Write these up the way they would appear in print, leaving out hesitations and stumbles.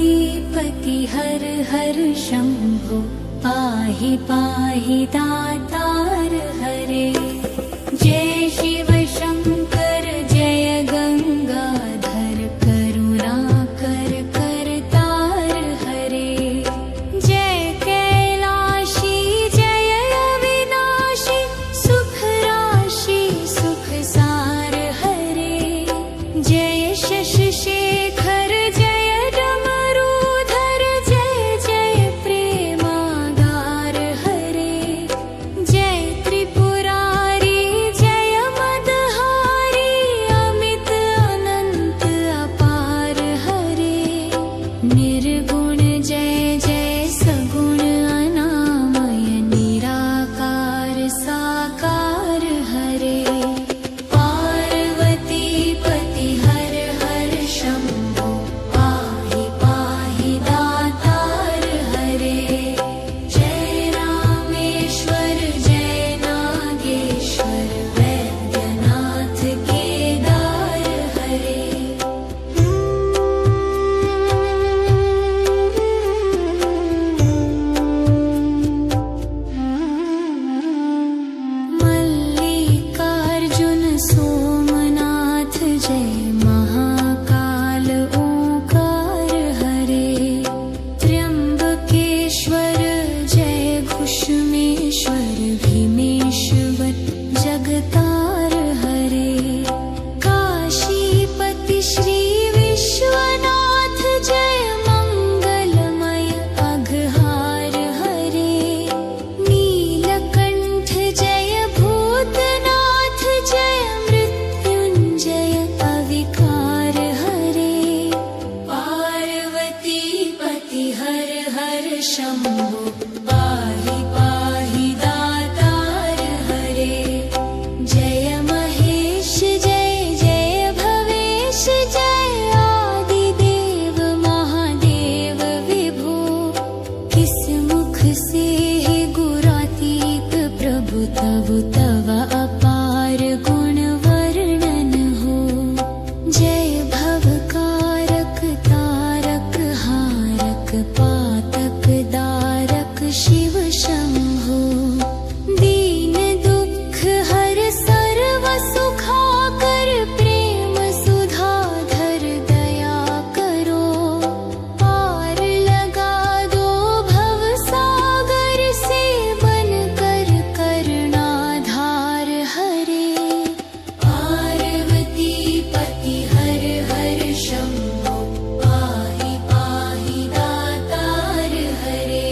पार्वतीपति हर हर शंभो पाहि पाहि दातार हरे। जय शिव शंकर जय गंगाधर करुणाकर करतार हरे। जय कैलाशी जय अविनाशी सुख राशि सुख सार हरे। जय शशि शेखर जय डमरूधर जय जय प्रेमागार हरे। जय त्रिपुरारी जय मदहारी अमित अनंत अपार हरे। निर्गुण जय जय सगुण अनामय निराकार साकार हरे। पार्वतीपति हर हर शंभो पाहि पाहि दातार हरे। जय रामेश्वर जय नागेश्वर वैद्यनाथ केदार हरे। मल्लिकार्जुन सोमनाथ जय महाकाल ओंकार हरे। त्र्यंबकेश्वर जय घुष्मेश्वर भीमेश्वर जगतार हरे। काशीपति श्री विश्वनाथ जय मंगलमय अघहार हरे। नीलकंठ जय भूतनाथ जय मृत्युंजय अविकार हरे। पार्वतीपति हर हर शंभो पाहि पाहि दातार हरे। जय महेश जय जय भवेश जय आदिदेव महादेव विभो। किस मुख से है गुरातीत प्रभु तब तव अपार गुण वर्णन हो। जय भवकारक तारक हारक पातक दारक शिव शंभो। दीन दुख हर सर्व सुखाकर प्रेम सुधाधर दया करो। पार लगा दो भव सागर से बनकर करुणाधार हरे। पार्वतीपति हर हर शंभो पाहि पाहि दातार हरे।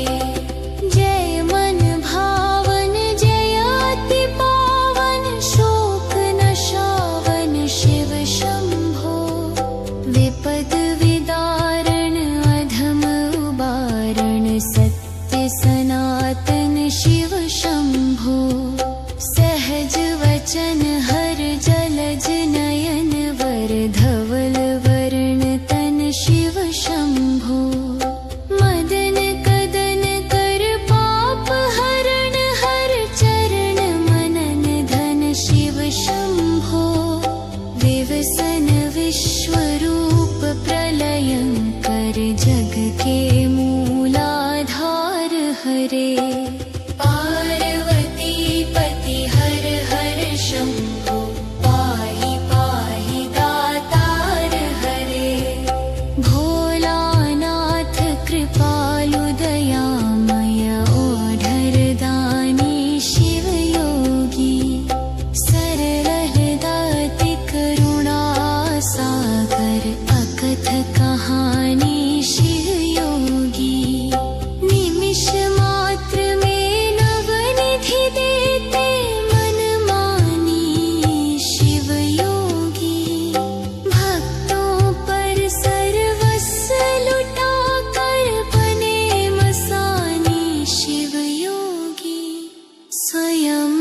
जय मन भावन जय अति पावन शोक नशावन शिव शंभो। विपद विदारण अधम उबारण सत्य सनातन शिव शंभो। सहज वचन हर जलज नयन वर धवल वर्ण तन शिव शंभो। मदन कदन कर पाप हरण हर चरण मनन धन शिव शंभो। विवसन विश्वरूप प्रलयंकर जग के मूलाधार हरे। पार्वतीपति हर हर शंभो पाहि पाहि दातार हरे। भोलानाथ कृपालु दयामय ओढ़र दानी शिव योगी। सरल दाति करुणा सागर अकथ कहानी शिव योगी। निमिष मात्र में नवनिधि देते मन मानी शिव योगी। भक्तों पर सर्वस्व लुटा कर बने मसानी शिव योगी। स्वयं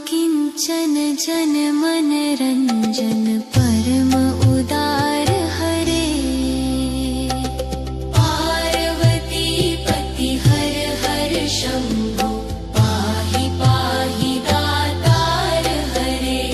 किंचन जन मन रंजन परम उदार हरे। पार्वतीपति हर हर शंभो पाहि पाहि दातार हरे।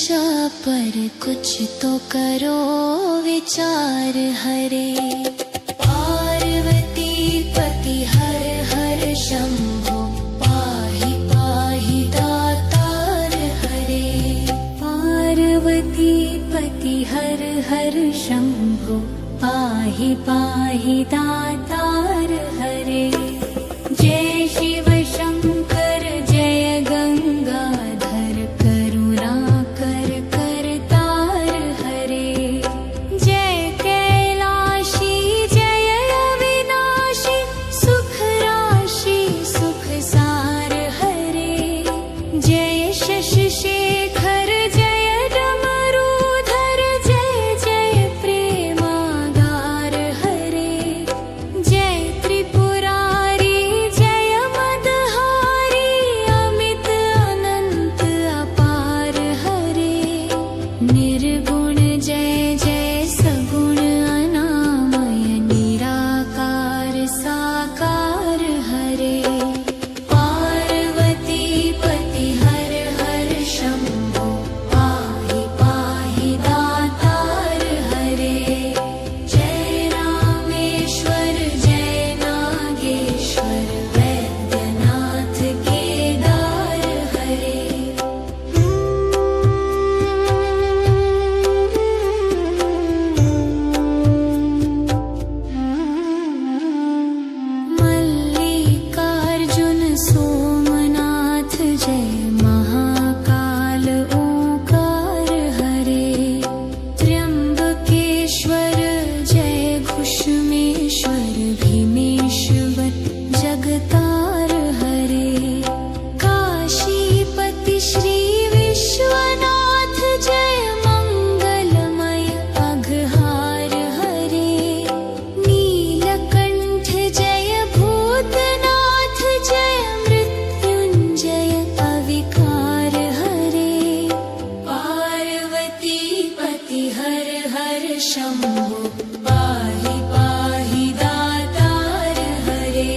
दिशा पर कुछ तो करो विचार हरे। पार्वती पति हर हर शंभो पाहि पाहि दातार हरे। पार्वती पति हर हर शंभो पाहि पाहि दातार हरे। जय शिव शंकर जय गंगाधर करुणाकर करतार हरे। जय कैलाशी जय अविनाशी सुख राशि सुख सार हरे। जय शशि शेखर जय डमरूधर जय जय प्रेमागार हरे। जय त्रिपुरारी जय मदहारी अमित अनंत अपार हरे। निर्गुण जय जय सगुण अनामय निराकार साकार हरे। पार्वती पति हर हर शंभो पाहि पाहि दातार हरे। जय रामेश्वर जय नागेश्वर वैद्यनाथ केदार हरे। मल्लिकार्जुन सोमनाथ जय महाकाल ओंकार हरे। त्र्यंबकेश्वर जय घुष्मेश्वर भीमेश्वर जगतार हरे। काशीपति श्री विश्वनाथ जय मंगलमय अघहार हरे। नीलकंठ जय भूतनाथ जय मृत्युंजय अविकार हरे। पार्वती पति हर हर शंभो पाहि पाहि दातार हरे।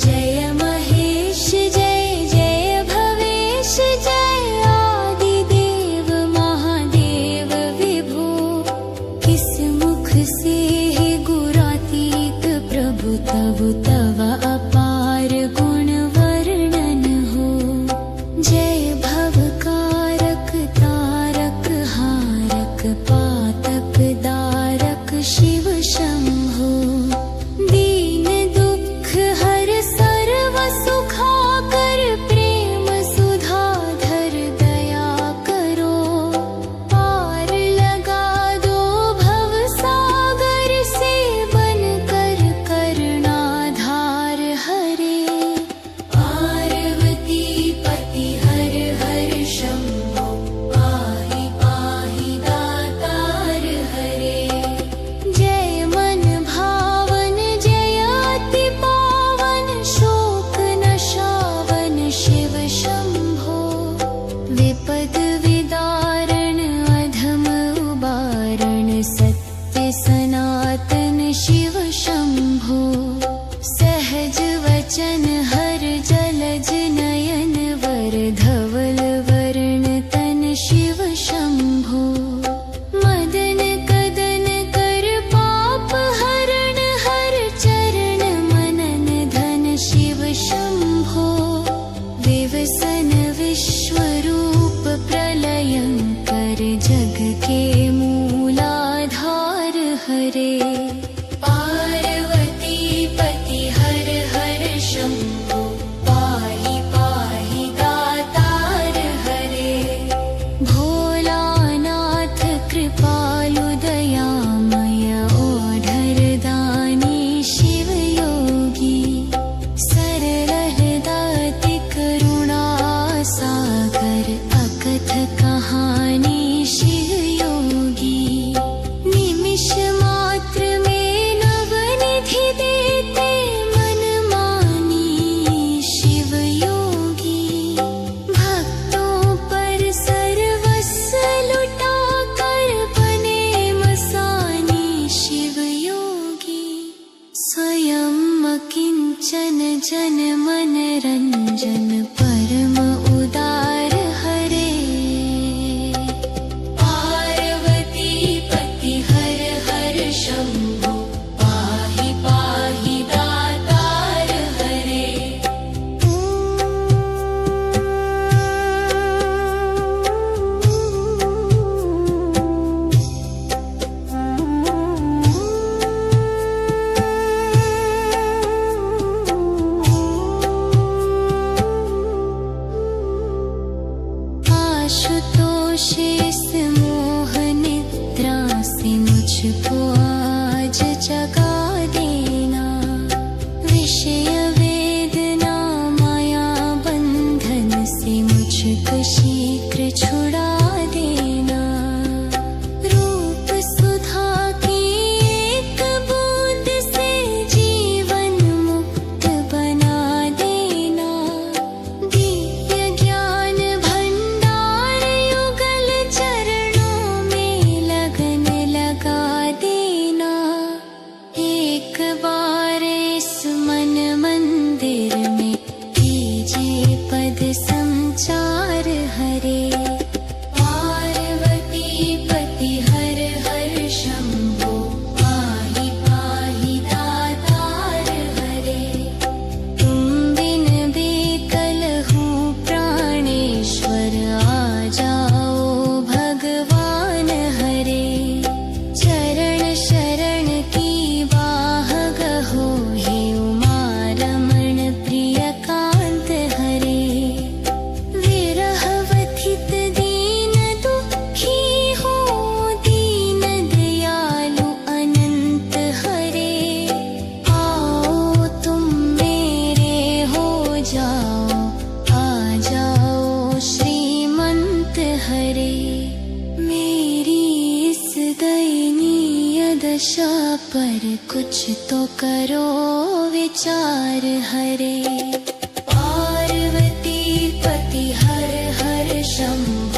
जय महेश जय जय भवेश जय आदिदेव महादेव विभो। किस मुख से है गुरातीत प्रभु तब तव अपार गुण वर्णन हो। जय भवकारक तारक हारक पातक दारक शिव शंभो। दीन दुख हर सर्व सुखाकर प्रेम सुधाधर दया करो। पार लगा दो भव सागर से बनकर करुणाधार हरे। पार्वती पति हर हर शंभो पाहि पाहि दातार हरे। जय मन भावन जय अति पावन शोक नशावन शिव शंभो। विपद विदारण अधम उबारण सत्य सनातन शिव शंभो। सहज वचन हर जलज नयन वर धवल वर्ण तन शिव शंभो। मदन कदन कर पाप हरण हर चरण मनन धन शिव शंभो। विवसन विश्वरूप प्रलयंकर जग के मूलाधार हरे। पार्वती पति हर हर शंभो पाहि पाहि दातार हरे। भोलानाथ कृपालु दयामय ओढ़र दानी शिव योगी। सरल दाति करुणा सागर अकथ कहानी शिव योगी। निमिष मात्र में नवनिधि देते मन मानी शिव योगी। भक्तों पर सर्वस्व लुटा कर बने मसानी शिव योगी। स्वयं किंचन जन मन रंजन परम उदार हरे। कुछ तो करो विचार हरे। पार्वती पति हर हर शंभो